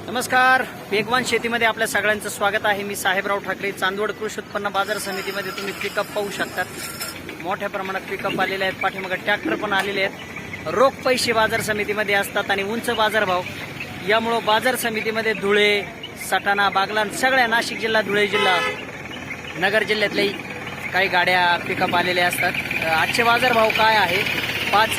नमस्कार, वेगवान शेतीमध्ये आपल्या सगळ्यांचं स्वागत आहे। मी साहेबराव ठाकरे। चांदवड कृषी उत्पन्न बाजार समितीमध्ये तुम्ही पिकअप पाहू शकतात। मोठ्या प्रमाणात पिकअप आलेले आहेत, पाठीमागे ट्रॅक्टर पण आलेले आहेत। रोख पैसे बाजार समितीमध्ये असतात आणि उंच बाजारभाव, यामुळे बाजार समितीमध्ये धुळे, सटाणा, बागलाण सगळ्या नाशिक जिल्हा, धुळे जिल्हा, नगर जिल्ह्यातल्याही काही गाड्या पिकअप आलेल्या असतात। आजचे बाजारभाव काय आहे 5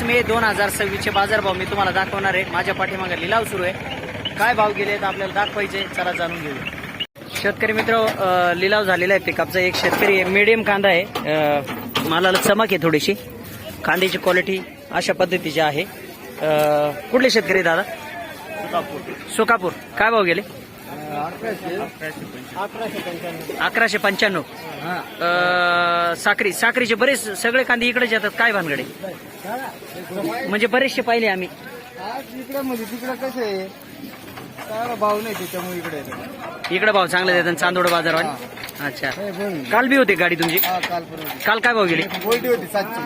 मे 2026 चे बाजारभाव मी तुम्हाला दाखवणार आहे। माझ्या पाठीमागे लिलाव सुरू आहे, काय भाव गेले तर आपल्याला दाखवायचे, चला जाणून घेऊया। शेतकरी मित्र, लिलाव झालेला आहे पिकअपचा। एक शेतकरी आहे, मीडियम कांदा आहे, मालाला चमक आहे थोडीशी, कांद्याची क्वालिटी अशा पद्धतीची आहे। कुठले शेतकरी दादा? सुकापूर। काय भाव गेले? 1195। साखरीचे बरेच सगळे कांदे इकडेच येतात, काय भानगडे? म्हणजे बरेचसे पाहिले आम्ही इकडे, म्हणजे तिकडे कसं आहे, काय भाव नाही त्याच्यामुळे इकडे भाव चांगले देतात चांदोड बाजारवाले। अच्छा, काल बी होते गाडी तुमची? काल काय भाव गेली? गोल्टी होती 700।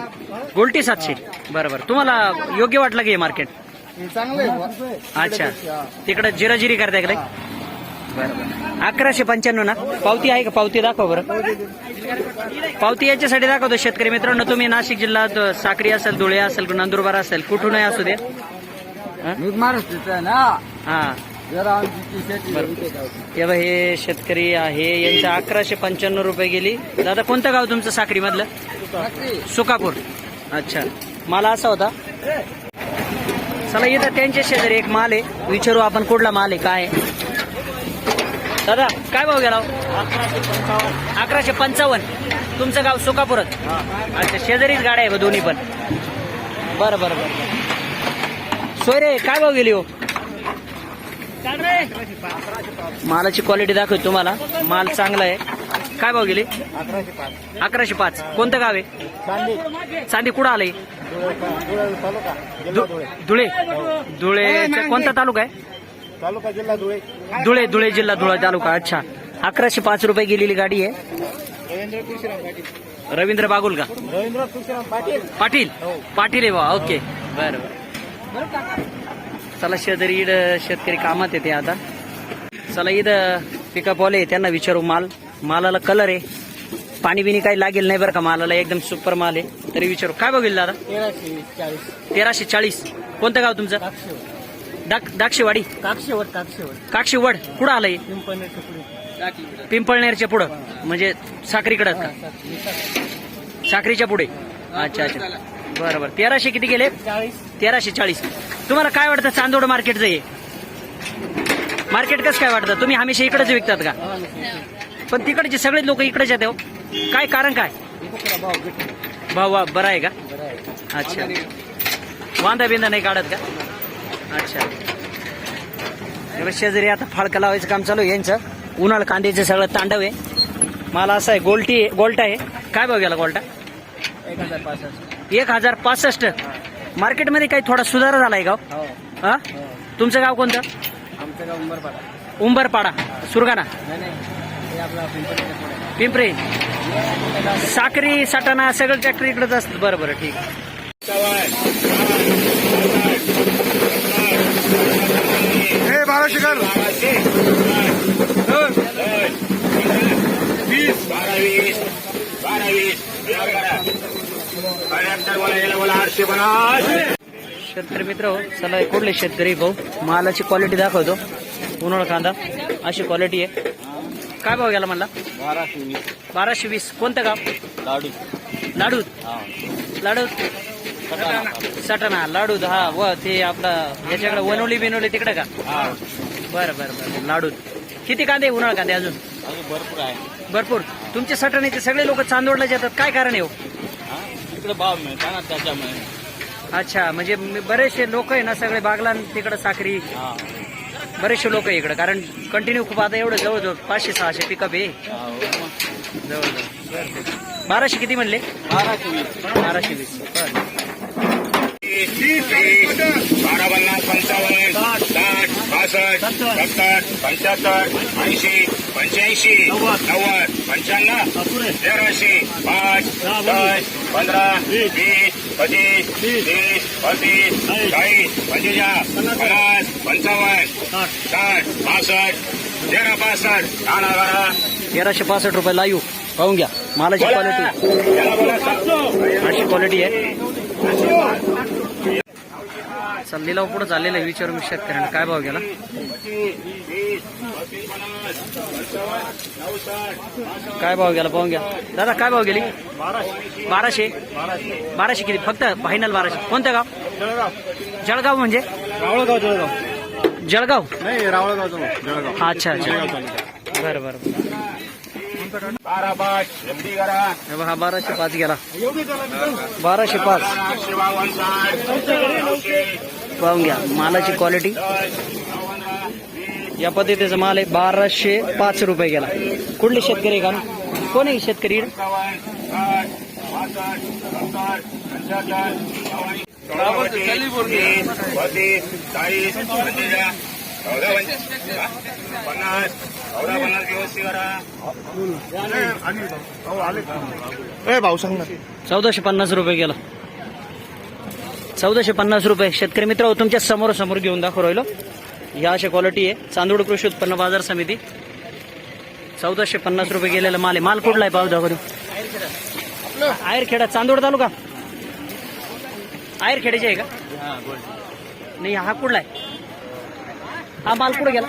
गोल्टी 700। बरोबर, तुम्हाला योग्य वाटलं की हे मार्केट? चांगलं. अच्छा, तिकडे जिराजिरी करताय का? बरोबर, 1195 ना? पावती आहे का? पावती दाखवा बरं। पावती याच्यासाठी दाखवतो शेतकरी मित्रांनो, तुम्ही नाशिक जिल्ह्यात साक्री असेल, धुळे असेल, नंदुरबार असेल, कुठूनही असू दे, महाराष्ट्राचा ना। हा, हे शेतकरी आहे, यांच्या 1195 रुपये गेली। दादा, कोणतं गाव तुमचं साक्री मधलं? सुकापूर। अच्छा, मला असा होता, चला इथं त्यांच्या शेजारी एक माल आहे, विचारू आपण कुठला माल आहे, काय आहे? दादा, काय भाव गेला? 1155। तुमचं गाव सुकापूरच? अच्छा, शेजारीच गाड्या आहे दोन्ही पण? बरं बरं बरं। सोयरे, काय भाव गेली हो? मालाची क्वालिटी दाखवतो तुम्हाला, माल चांगला आहे। काय भाव गेली? 1105। कोणतं गाव आहे? चांदी। कुठं आलंय? धुळे। धुळेचा कोणता तालुका आहे? तालुका जिल्हा धुळे। धुळे जिल्हा, धुळे तालुका। अच्छा, 1105 रुपये गेलेली गाडी आहे। रवींद्र बागुल का? पाटील आहे बा। ओके, बरं बरं। चला, शेजारी शेतकरी कामात येते आता। चला, इथं पिकअप वाले त्यांना विचारू, मालाला कलर आहे, पाणी बिनी काही लागेल नाही बरं का, मालाला एकदम सुपर माल आहे, तरी विचारू। काय बघेल दादा? 1340। कोणतं गाव तुमचं? दाक्षेवाडी। काक्षीवड। कुठं आलंय? पिंपळनेरच्या पुढं, म्हणजे साखरीकडे का? साखरीच्या पुढे। अच्छा अच्छा, बरं बरं। 1300 किती गेले? 1340। तुम्हाला काय वाटतं चांदोड मार्केटचं हे मार्केट कसं काय वाटतं? तुम्ही हमेशा इकडेच विकतात का? पण तिकडचे सगळे लोक इकडेच येते हो, काय कारण? काय भाव बरा आहे का? अच्छा, वांदा बिंदा नाही काढत का? अच्छा, शेजारी आता फाळका लावायचं काम चालू आहे यांचं। उन्हाळ कांद्याचं सगळं तांडव आहे। मला असं आहे, गोल्टा आहे। काय भाव गेला गोल्टा? 1065। मार्केटमध्ये काही थोडा सुधार झालाय गाव? हा, तुमचं गाव कोणतं? आमचं गाव उंबरपाडा। सुरगाणा, पिंपरी, साक्री, सटाणा सगळं ट्रॅक्टर इकडेच असतात। बरं बरं, ठीक आहे। शेतकरी मित्र हो, चला कुठले शेतकरी भाऊ, मालाची क्वालिटी दाखवतो। उन्हाळ कांदा अशी क्वालिटी आहे। काय भाव गेला म्हणला? 1220। कोणतं गाव? लाडूद। सटाणा, लाडूद। हा, व ते आपला याच्याकडे वनवली बिनवली तिकडे का? बरं बरं बरं, लाडूद। किती कांदे? उन्हाळ कांदे अजून भरपूर आहे। भरपूर। तुमचे सटाण्याचे सगळे लोक चांदोडला जातात, काय कारण आहे हो? तिकडे भाव मिळतात ना, त्याच्यामुळे। अच्छा, म्हणजे बरेचसे लोक आहे ना, सगळे बागलान तिकडे, साखरी, बरेचसे लोक आहे इकडे, कारण कंटिन्यू खूप आता एवढं जवळजवळ 500-600 पिकअप आहे जवळजवळ। 1200 किती म्हणले? 1220। 1250 55 60 65 70 75 80 85 90 95 1300 5 10 15 20 25 30 35 40 45 50 55 60 62 1365 काना करा 1365 रुपये लाईव्ह पाहून घ्या. मालाची क्वालिटी याला बोला 700 अशी क्वालिटी आहे. चाललेला पुढे चाललेला आहे. विचारून शेतकऱ्यांना काय भाव गेला. 25 काय भाव गेला पाहून घ्या. दादा काय भाव गेली. 1200 1200 किती फक्त फायनल 1200. कोणतं गाव. जळगाव म्हणजे रावळगाव जळगाव जळगाव. नाही रावळगाव जळगाव. अच्छा अच्छा बरं बरं. 12 एमडी करा हे बघा 1205 गेला. 1205 पाहून घ्या. मालाची क्वालिटी या पद्धतीचा माल आहे. 1205 रुपये गेला. कुठले शेतकरी का कोण आहे शेतकरी. भाऊ सांग ना. 1450 रुपये गेला. 1450 रुपये. शेतकरी मित्र तुमच्या समोर समोर घेऊन दाखव राहिलो. या अशा क्वालिटी आहे. चांदोड कृषी उत्पन्न बाजार समिती 1450 रुपये गेलेला माल आहे. माल कुठला आहे पाहू दाखव. आयरखेडा चांदोड तालुका आयरखेड्याचे आहे का. नाही हा कुठला आहे. हा माल कुठे गेला.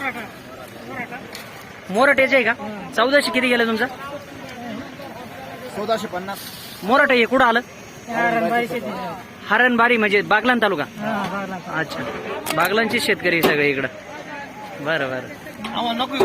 मोरटेचे आहे का. 1400 किती गेला तुमचा. 1450. मोरट आहे कुठं आलं. हरणबारी म्हणजे बागलान तालुका. अच्छा बागलांची शेतकरी सगळे इकडं. बरं बरं. नको